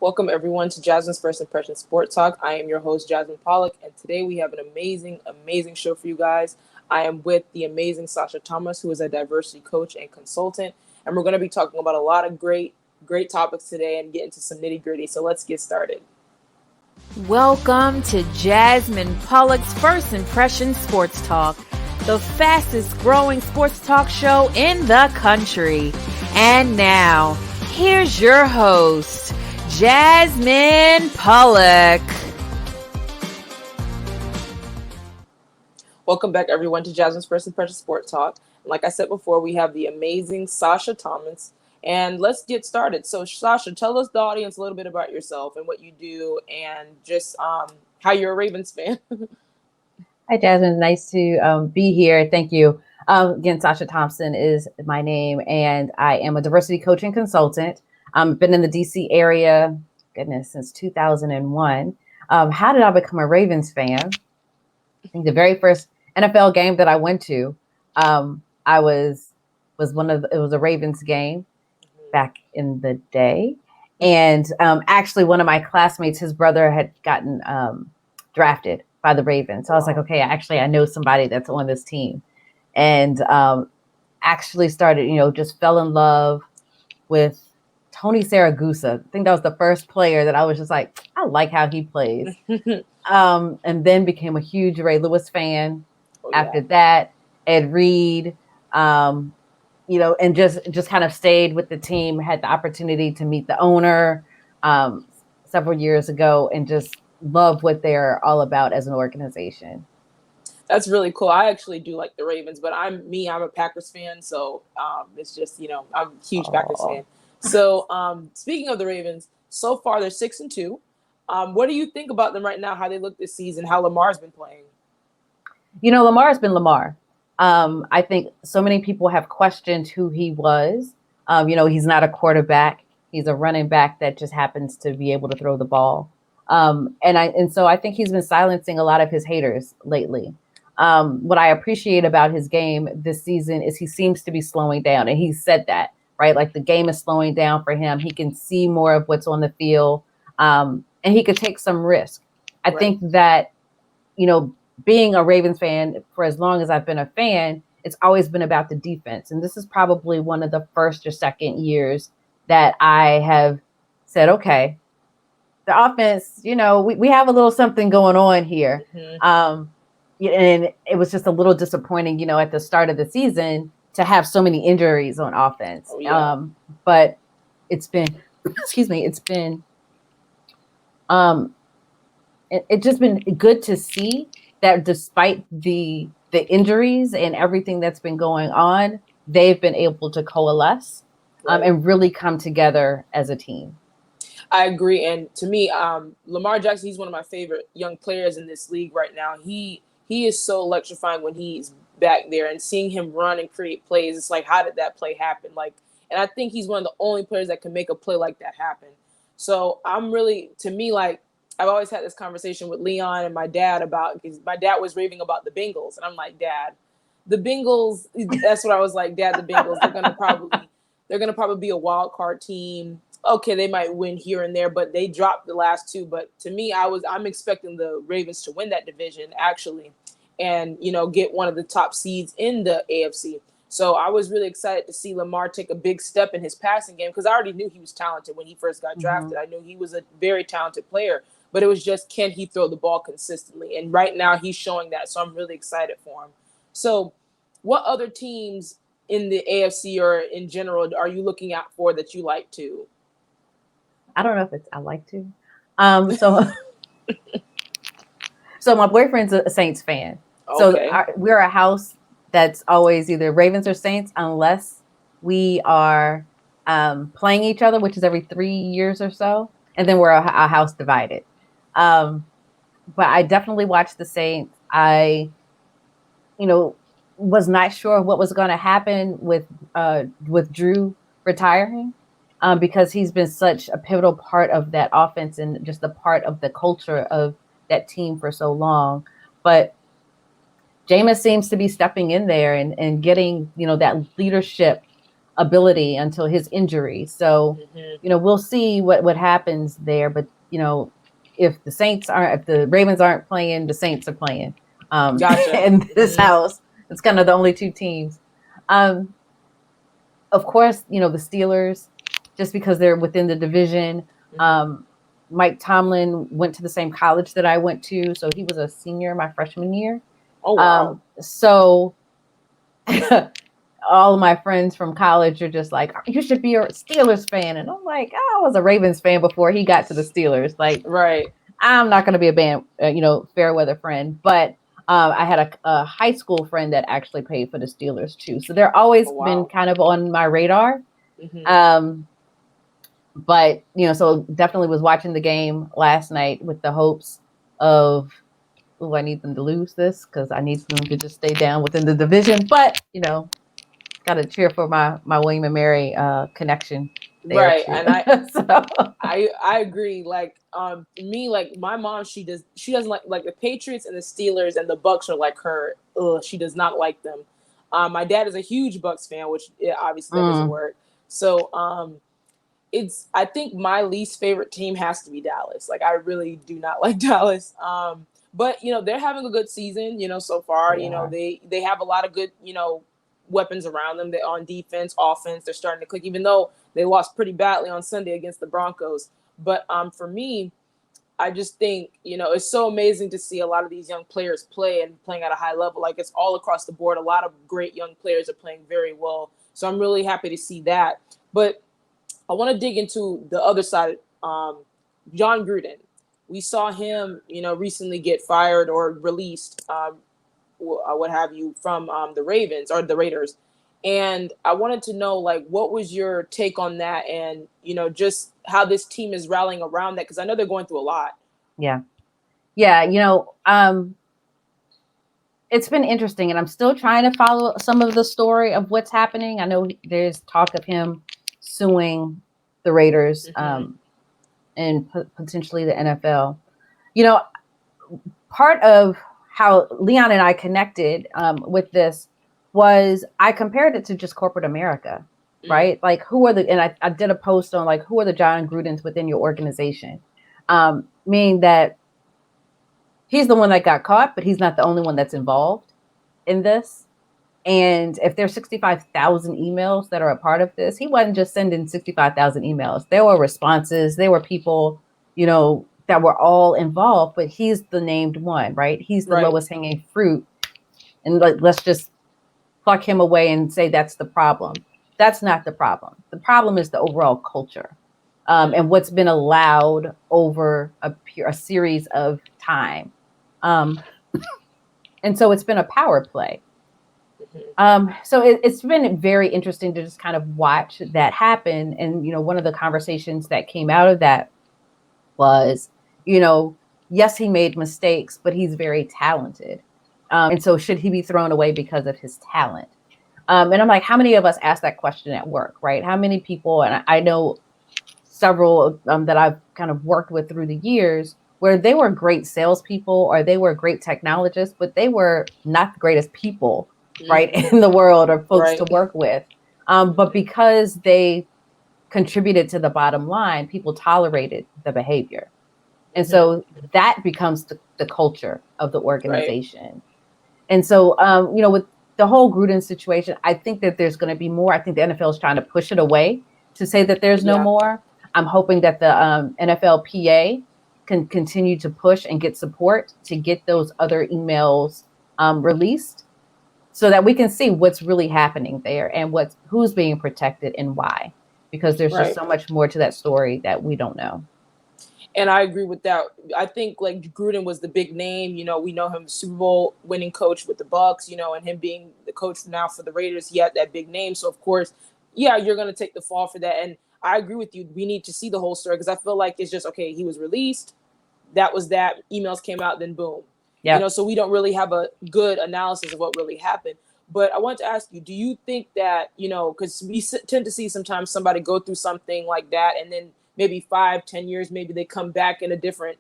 Welcome everyone to Jasmine's First Impression Sport Talk. I am your host, Jasmine Pollock, and today we have an amazing show for you guys. I am with the amazing Sacha Thomas, who is a diversity coach and consultant, and we're going to be talking about a lot of great topics today and get into some nitty gritty. So let's get started. Welcome to Jasmine Pollock's First Impression Sports Talk, the fastest growing sports talk show in the country. And now, here's your host, Jasmine Pollock. Welcome back, everyone, to Jasmine's First Impression Sport Talk. And like I said before, we have the amazing Sacha Thomas. And let's get started. So, Sacha, tell us, the audience, a little bit about yourself and what you do and just how you're a Ravens fan. Hi, Jasmine. Nice to be here. Thank you. Again, Sacha Thompson is my name, and I am a diversity coach and consultant. I've been in the D.C. area, since 2001. How did I become a Ravens fan? I think the very first NFL game that I went to, it was a Ravens game back in the day. And actually one of my classmates, his brother had gotten drafted by the Ravens. So I was like, okay, I know somebody that's on this team. And actually started, just fell in love with Tony Saragusa. I think that was the first player that I was just like, I like how he plays. And then became a huge Ray Lewis fan. After that, Ed Reed, and just kind of stayed with the team, had the opportunity to meet the owner several years ago and just love what they're all about as an organization. That's really cool. I actually do like the Ravens, but I'm a Packers fan. So it's just, I'm a huge Packers fan. So speaking of the Ravens, so far they're 6-2. What do you think about them right now, how they look this season, how Lamar's been playing? Lamar's been Lamar. I think so many people have questioned who he was. He's not a quarterback. He's a running back that just happens to be able to throw the ball. So I think he's been silencing a lot of his haters lately. What I appreciate about his game this season is he seems to be slowing down, and he said that, right? Like the game is slowing down for him. He can see more of what's on the field, and he could take some risk. I think that, being a Ravens fan for as long as I've been a fan, it's always been about the defense. And this is probably one of the first or second years that I have said, okay, the offense, we have a little something going on here. Mm-hmm. And it was just a little disappointing, at the start of the season to have so many injuries on offense. But it's been, it's just been good to see that despite the injuries and everything that's been going on, they've been able to coalesce and really come together as a team. I agree. And to me, Lamar Jackson, he's one of my favorite young players in this league right now. He is so electrifying when he's back there, and seeing him run and create plays. It's like, how did that play happen? And I think he's one of the only players that can make a play like that happen. So I've always had this conversation with Leon and my dad because my dad was raving about the Bengals. And I'm like, Dad, the Bengals, that's what I was like, Dad, the Bengals, they're going to probably be a wild card team. Okay, they might win here and there, but they dropped the last two. But to me, I'm expecting the Ravens to win that division, actually, and, get one of the top seeds in the AFC. So I was really excited to see Lamar take a big step in his passing game, because I already knew he was talented when he first got drafted. I knew he was a very talented player, but it was just, can he throw the ball consistently? And right now he's showing that. So I'm really excited for him. So what other teams in the AFC or in general are you looking out for that you like to? I don't know if it's I like to. So my boyfriend's a Saints fan. Okay. So we're a house that's always either Ravens or Saints, unless we are playing each other, which is every 3 years or so. And then we're a house divided. But I definitely watched the Saints. I, was not sure what was going to happen with Drew retiring, because he's been such a pivotal part of that offense and just a part of the culture of that team for so long. But Jameis seems to be stepping in there and getting, that leadership ability until his injury. So, we'll see what happens there. But, if the Ravens aren't playing, the Saints are playing Gotcha. in this house. It's kind of the only two teams. Of course, the Steelers, just because they're within the division. Mike Tomlin went to the same college that I went to, so he was a senior my freshman year. Oh, wow. So all of my friends from college are just like, you should be a Steelers fan. And I'm like, I was a Ravens fan before he got to the Steelers. Like, right. I'm not going to be a fair weather friend. But I had a high school friend that actually played for the Steelers too. So they're always been kind of on my radar. But, so definitely was watching the game last night with the hopes of, I need them to lose this because I need them to just stay down within the division. But, got to cheer for my William and Mary connection. Right. Too. And I agree. Like, me, like my mom, she doesn't like the Patriots and the Steelers and the Bucks are like her. She does not like them. My dad is a huge Bucks fan, which obviously that doesn't work. So, I think my least favorite team has to be Dallas. Like, I really do not like Dallas. But, they're having a good season, so far. They have a lot of good, weapons around them. They're on defense, offense. They're starting to click, even though they lost pretty badly on Sunday against the Broncos. But for me, I just think, it's so amazing to see a lot of these young players play and playing at a high level. Like, it's all across the board. A lot of great young players are playing very well. So I'm really happy to see that. But I want to dig into the other side. John Gruden. We saw him, recently get fired or released, what have you, from the Ravens or the Raiders. And I wanted to know, like, what was your take on that and, just how this team is rallying around that? Because I know they're going through a lot. Yeah. It's been interesting, and I'm still trying to follow some of the story of what's happening. I know there's talk of him suing the Raiders and potentially the NFL. Part of how Leon and I connected with this was I compared it to just corporate America, right? Like, and I did a post on, like, who are the John Grudens within your organization? Meaning that he's the one that got caught, but he's not the only one that's involved in this. And if there's 65,000 emails that are a part of this, he wasn't just sending 65,000 emails. There were responses. There were people, that were all involved, but he's the named one, right? He's the lowest hanging fruit. And let's just pluck him away and say that's the problem. That's not the problem. The problem is the overall culture and what's been allowed over a series of time. And so it's been a power play. So it's been very interesting to just kind of watch that happen. And, one of the conversations that came out of that was, yes, he made mistakes, but he's very talented. And so should he be thrown away because of his talent? And I'm like, how many of us ask that question at work, right? How many people, and I know several that I've kind of worked with through the years, where they were great salespeople or they were great technologists, but they were not the greatest people, right, in the world or folks to work with. But because they contributed to the bottom line, people tolerated the behavior. And so that becomes the culture of the organization. And so, with the whole Gruden situation, I think that there's going to be more. I think the NFL is trying to push it away to say that there's no more. I'm hoping that the NFLPA can continue to push and get support to get those other emails released so that we can see what's really happening there and who's being protected and why, because there's just so much more to that story that we don't know. And I agree with that. I think, like, Gruden was the big name. We know him, Super Bowl winning coach with the Bucks, and him being the coach now for the Raiders. He had that big name. So, of course, you're going to take the fall for that. And I agree with you. We need to see the whole story because I feel like it's just, okay, he was released. That was that. Emails came out, then boom. So we don't really have a good analysis of what really happened. But I want to ask you, do you think that, because we tend to see sometimes somebody go through something like that and then maybe 5-10 years, maybe they come back in a different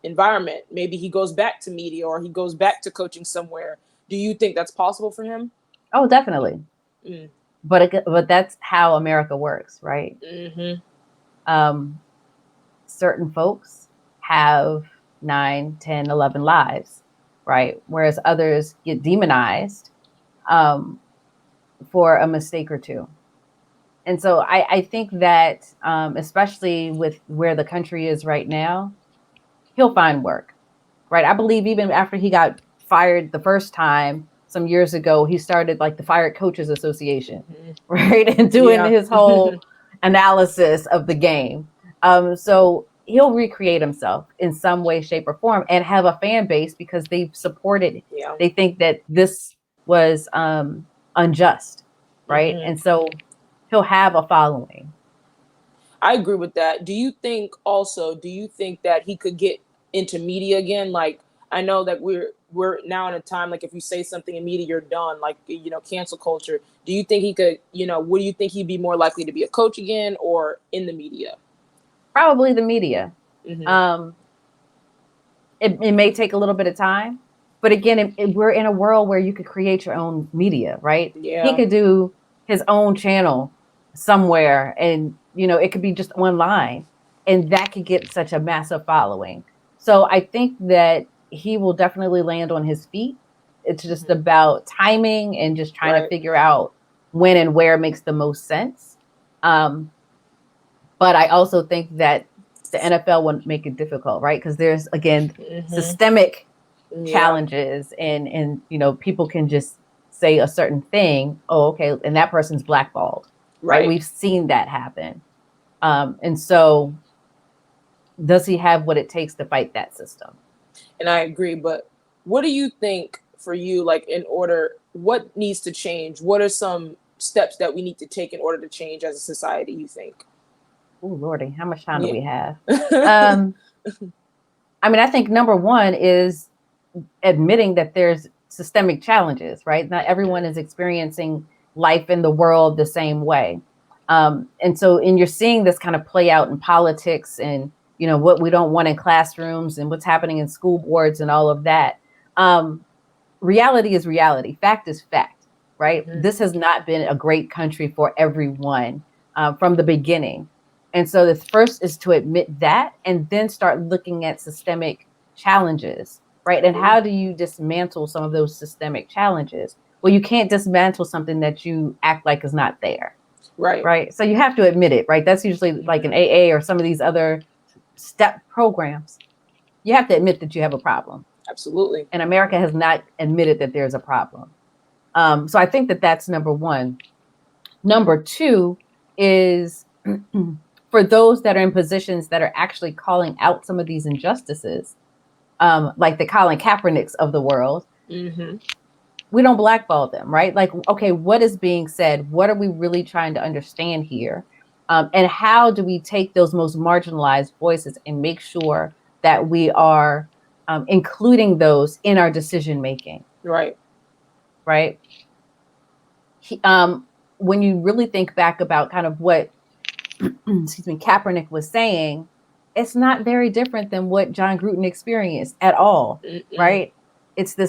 environment. Maybe he goes back to media or he goes back to coaching somewhere. Do you think that's possible for him? Oh, definitely. but that's how America works, right? Mm-hmm. Certain folks have 9, 10, 11 lives, right? Whereas others get demonized for a mistake or two. And so I think that, especially with where the country is right now, he'll find work, right? I believe even after he got fired the first time some years ago, he started like the Fired Coaches Association, right? And doing his whole analysis of the game. So he'll recreate himself in some way, shape, or form and have a fan base because they've supported. Yeah. They think that this was unjust, right? And so he'll have a following. I agree with that. Do you think that he could get into media again? Like, I know that we're now in a time, like, if you say something in media, you're done, like, cancel culture. Do you think he could, what do you think he'd be more likely to be, a coach again or in the media? Probably the media. Mm-hmm. It may take a little bit of time, but again, we're in a world where you could create your own media, right? Yeah. He could do his own channel somewhere, and it could be just online, and that could get such a massive following. So I think that he will definitely land on his feet. It's just about timing and just trying to figure out when and where makes the most sense. But I also think that the NFL would make it difficult, right? Because there's, again, systemic challenges, and people can just say a certain thing. Oh, okay, and that person's blackballed, right? We've seen that happen. And so, does he have what it takes to fight that system? And I agree, but what do you think for you, like, what needs to change? What are some steps that we need to take in order to change as a society, you think? Oh, Lordy, how much time do we have? I mean, I think number one is admitting that there's systemic challenges, right? Not everyone is experiencing life in the world the same way. And you're seeing this kind of play out in politics and, what we don't want in classrooms and what's happening in school boards and all of that. Reality is reality. Fact is fact, right? This has not been a great country for everyone from the beginning. And so the first is to admit that and then start looking at systemic challenges, right? And how do you dismantle some of those systemic challenges? Well, you can't dismantle something that you act like is not there. Right. Right. So you have to admit it, right? That's usually like an AA or some of these other step programs. You have to admit that you have a problem. Absolutely. And America has not admitted that there's a problem. So I think that that's number one. Number two is for those that are in positions that are actually calling out some of these injustices, like the Colin Kaepernicks of the world, we don't blackball them, right? Like, okay, what is being said? What are we really trying to understand here? And how do we take those most marginalized voices and make sure that we are including those in our decision making? Right. Right. When you really think back about kind of what Kaepernick was saying, it's not very different than what John Gruden experienced at all, right? It's the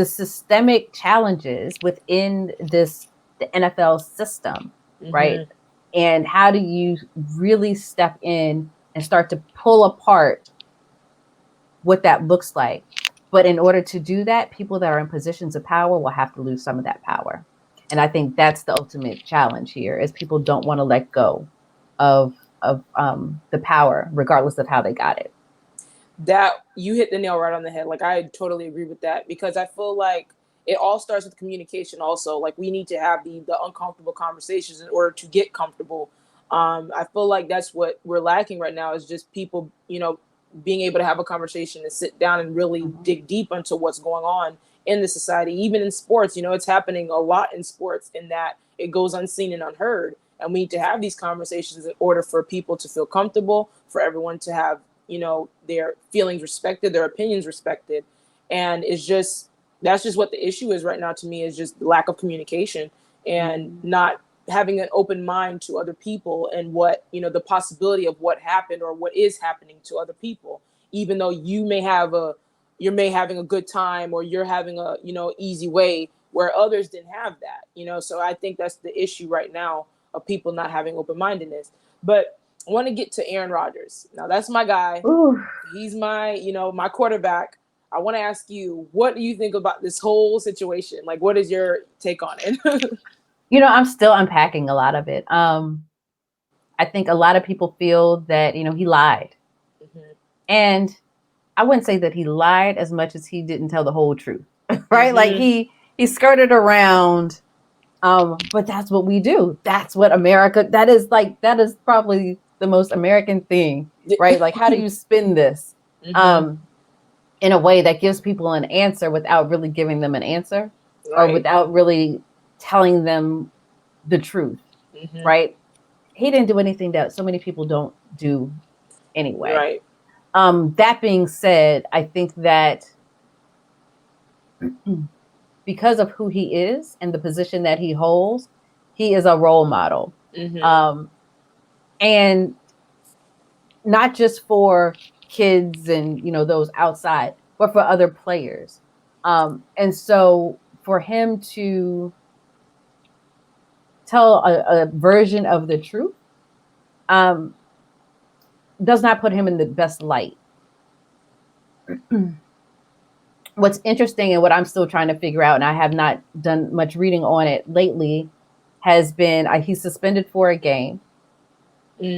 systemic challenges within the NFL system, right? And how do you really step in and start to pull apart what that looks like? But in order to do that, people that are in positions of power will have to lose some of that power. And I think that's the ultimate challenge here, is people don't want to let go of the power, regardless of how they got it. That, you hit the nail right on the head. Like, I totally agree with that, because I feel like it all starts with communication also. Like, we need to have the uncomfortable conversations in order to get comfortable. I feel like that's what we're lacking right now, is just people, being able to have a conversation and sit down and really dig deep into what's going on in the society. Even in sports, it's happening a lot in sports, in that it goes unseen and unheard. And we need to have these conversations in order for people to feel comfortable, for everyone to have, their feelings respected, their opinions respected. And that's just what the issue is right now to me, is just lack of communication and not having an open mind to other people and what, the possibility of what happened or what is happening to other people, even though you're having a good time or you're having a, easy way. where others didn't have that, you know. So I think that's the issue right now of people not having open-mindedness. But I want to get to Aaron Rodgers. Now that's my guy. Ooh. He's my, you know, my quarterback. I want to ask you, what do you think about this whole situation? Like, what is your take on it? You know, I'm still unpacking a lot of it. I think a lot of people feel that, you know, he lied. Mm-hmm. And I wouldn't say that he lied as much as he didn't tell the whole truth, right? Mm-hmm. Like he skirted around. But that's what we do. That's what America, that is probably the most American thing, right? Like, how do you spin this Mm-hmm. in a way that gives people an answer without really giving them an answer, Right. or without really telling them the truth, Mm-hmm. right? He didn't do anything that so many people don't do anyway. Right. That being said, I think that because of who he is and the position that he holds, he is a role model. Mm-hmm. And not just for kids and, you know, those outside, but for other players. And so for him to tell a version of the truth does not put him in the best light. What's interesting and what I'm still trying to figure out, and I have not done much reading on it lately, has been he's suspended for a game,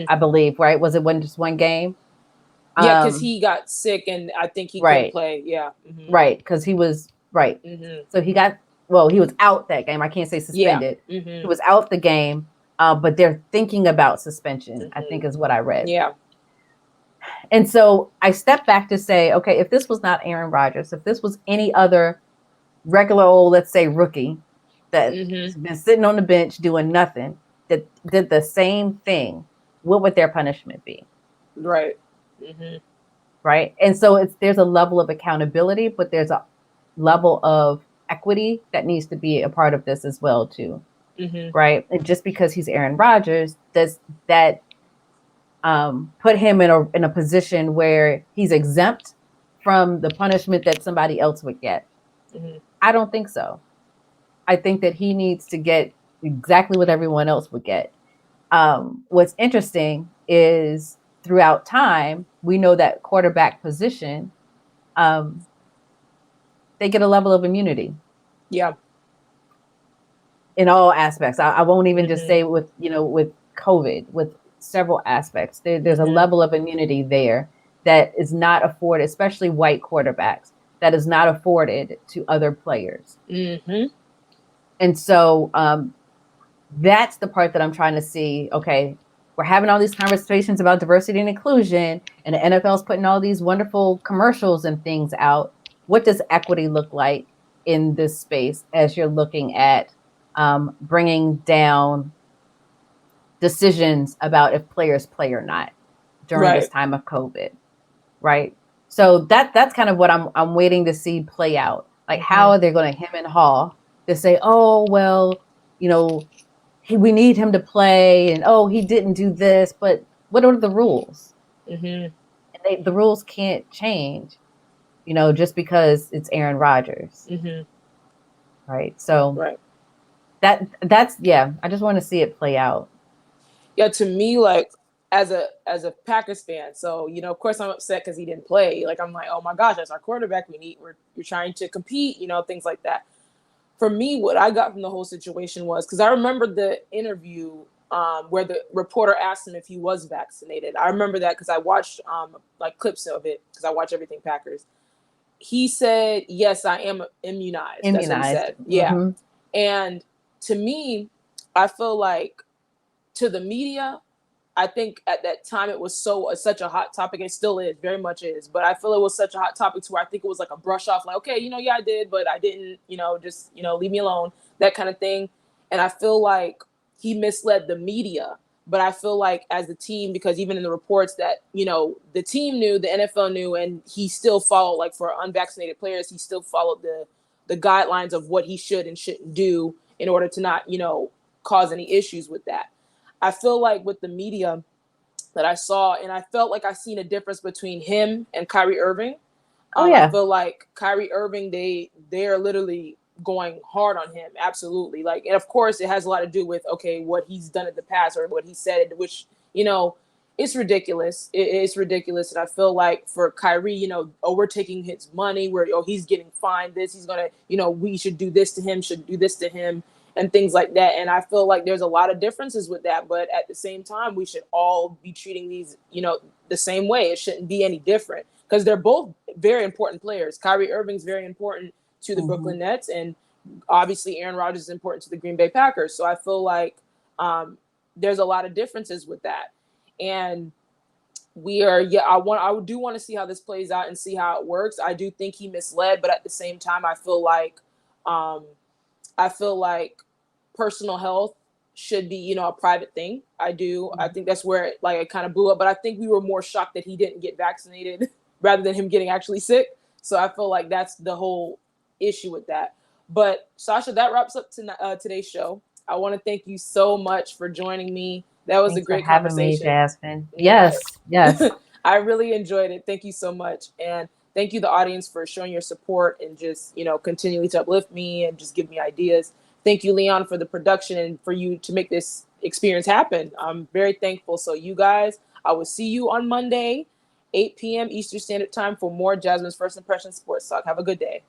I believe, right? Was it just one game? Yeah, because he got sick and I think he couldn't play. Yeah. Mm-hmm. Right, because he was right. Mm-hmm. So he was out that game. I can't say suspended. Yeah. Mm-hmm. He was out the game, but they're thinking about suspension, Mm-hmm. I think is what I read. Yeah. And so I stepped back to say, okay, if this was not Aaron Rodgers, if this was any other regular old, let's say, rookie that's been sitting on the bench doing nothing, that did the same thing, what would their punishment be? Right. Mm-hmm. Right. And so there's a level of accountability, but there's a level of equity that needs to be a part of this as well, too. Mm-hmm. Right. And just because he's Aaron Rodgers, does that put him in a position where he's exempt from the punishment that somebody else would get? Mm-hmm. I don't think so. I think that he needs to get exactly what everyone else would get. What's interesting is throughout time, we know that quarterback position, they get a level of immunity. Yeah. In all aspects. I won't even just say with COVID, with several aspects. There's a level of immunity there that is not afforded, especially white quarterbacks, that is not afforded to other players. Mm-hmm. And so that's the part that I'm trying to see. Okay, we're having all these conversations about diversity and inclusion, and the NFL is putting all these wonderful commercials and things out. What does equity look like in this space as you're looking at bringing down decisions about if players play or not during this time of COVID, right? So that's kind of what I'm waiting to see play out. Like, how are they going to hem and haw to say, oh, well, you know, we need him to play, and oh, he didn't do this, but what are the rules? And the rules can't change, you know, just because it's Aaron Rodgers, right? So that's I just want to see it play out. Yeah, to me, like as a Packers fan, so you know, of course, I'm upset because he didn't play. Like, I'm like, oh my gosh, that's our quarterback. We're trying to compete, you know, things like that. For me, what I got from the whole situation was, because I remember the interview where the reporter asked him if he was vaccinated. I remember that because I watched like clips of it because I watch everything Packers. He said, "Yes, I am immunized." That's what he said. Yeah, and to me, I feel like to the media, I think at that time it was such a hot topic. It still is, very much is. But I feel it was such a hot topic to where I think it was like a brush off, like, okay, you know, yeah, I did, but I didn't, you know, just, you know, leave me alone, that kind of thing. And I feel like he misled the media. But I feel like as a team, because even in the reports that, you know, the team knew, the NFL knew, and he still followed, like for unvaccinated players, he still followed the guidelines of what he should and shouldn't do in order to not, you know, cause any issues with that. I feel like with the media that I saw, and I felt like I seen a difference between him and Kyrie Irving. I feel like Kyrie Irving, they're literally going hard on him. Absolutely. Like, and of course it has a lot to do with, okay, what he's done in the past or what he said, which, you know, it's ridiculous. It's ridiculous. And I feel like for Kyrie, you know, oh, we're taking his money, he's getting fined this, he's gonna, you know, we should do this to him, should do this to him, and things like that. And I feel like there's a lot of differences with that, but at the same time, we should all be treating these, you know, the same way. It shouldn't be any different because they're both very important players. Kyrie Irving's very important to the Brooklyn Nets, and obviously Aaron Rodgers is important to the Green Bay Packers. So I feel like there's a lot of differences with that. And I do want to see how this plays out and see how it works. I do think he misled, but at the same time, I feel like personal health should be, you know, a private thing. I do. I think that's where it kind of blew up, but I think we were more shocked that he didn't get vaccinated rather than him getting actually sick. So I feel like that's the whole issue with that. But Sacha, that wraps up today's show. I want to thank you so much for joining me. That was Thanks a great for having conversation. me, Jasmine. Yes. I really enjoyed it. Thank you so much. And thank you, the audience, for showing your support and just, you know, continuing to uplift me and just give me ideas. Thank you, Leon, for the production and for you to make this experience happen. I'm very thankful. So you guys, I will see you on Monday, 8 p.m. Eastern Standard Time for more Jasmine's First Impression Sports Talk. Have a good day.